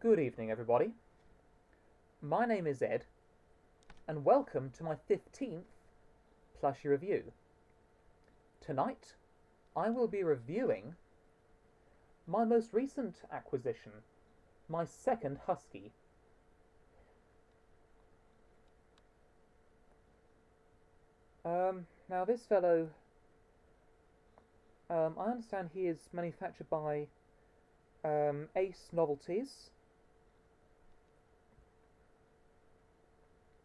Good evening, everybody. My name is Ed, and welcome to my 15th Plushie review. Tonight, I will be reviewing my most recent acquisition, my second husky. Now this fellow, I understand he is manufactured by Ace Novelties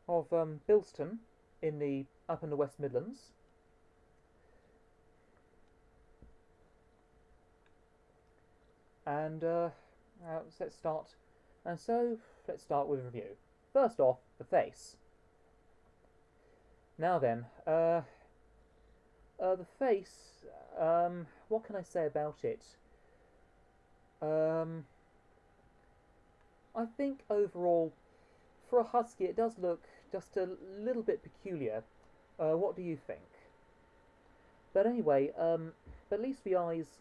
of Bilston up in the West Midlands. And let's start. Let's start with a review. First off, the face. Now then, the face. What can I say about it? I think overall, for a husky, it does look just a little bit peculiar. What do you think? But anyway, at least the eyes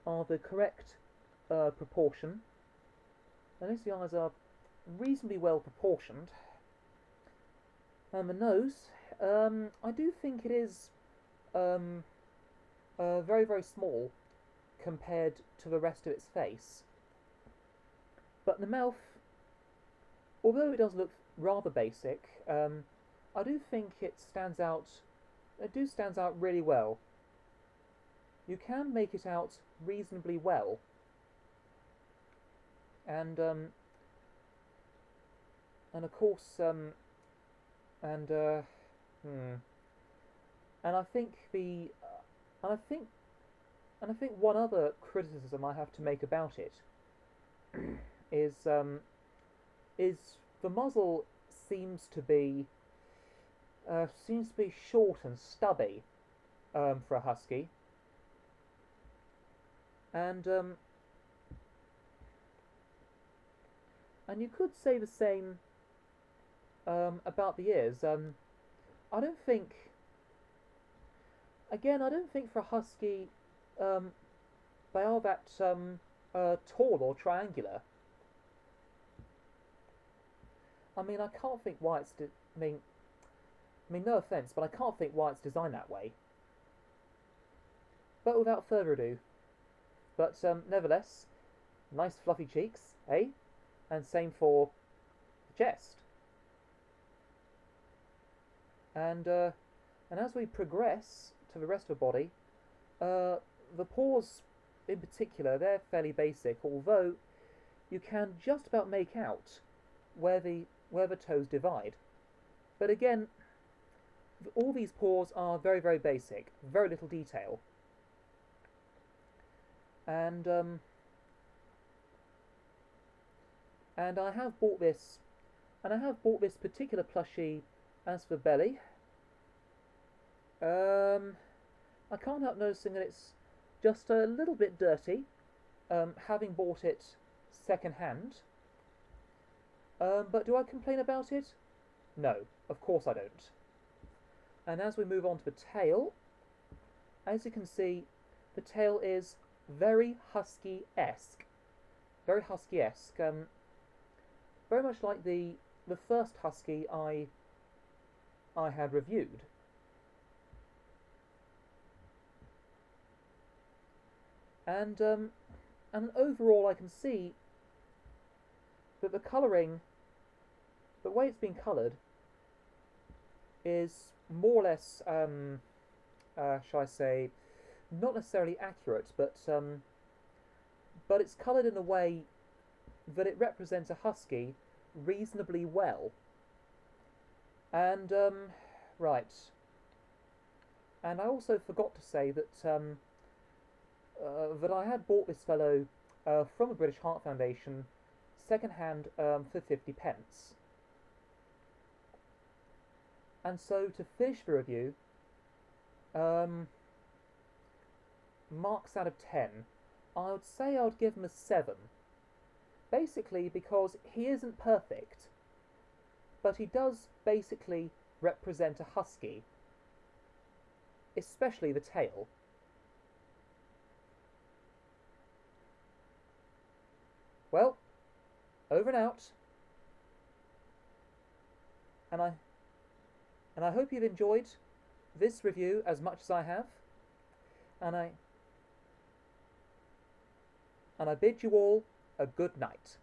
are the correct proportion. At least the eyes are reasonably well proportioned. And the nose, I do think it is very, very small compared to the rest of its face. But the mouth, although it does look rather basic, I do think it stands out. It stands out really well. You can make it out reasonably well, and of course, and and I think and I think one other criticism I have to make about it is is the muzzle seems to be short and stubby for a husky, and you could say the same about the ears. I don't think. Again, I don't think for a husky they are that tall or triangular. I mean, I can't think why it's. I mean, no offence, but I can't think why it's designed that way. But without further ado, nevertheless, nice fluffy cheeks, eh? And same for the chest. And as we progress to the rest of the body, the paws in particular, they're fairly basic, although you can just about make out where the toes divide. But again, all these paws are very, very basic, very little detail. And I have bought this, particular plushie. As for belly, I can't help noticing that it's just a little bit dirty, having bought it second hand. But do I complain about it? No, of course I don't. And as we move on to the tail, as you can see, the tail is very husky-esque. Very husky-esque. Very much like the first husky I had reviewed. And overall I can see that the colouring, the way it's been coloured, is more or less, shall I say, not necessarily accurate, but it's coloured in a way that it represents a husky reasonably well. And right. And I also forgot to say that that I had bought this fellow from the British Heart Foundation second hand for 50p. And so to finish the review, marks out of 10, I would say I would give him a 7. Basically because he isn't perfect, but he does basically represent a husky, especially the tail. Well, Over and out. And I hope you've enjoyed this review as much as I have. And I bid you all a good night.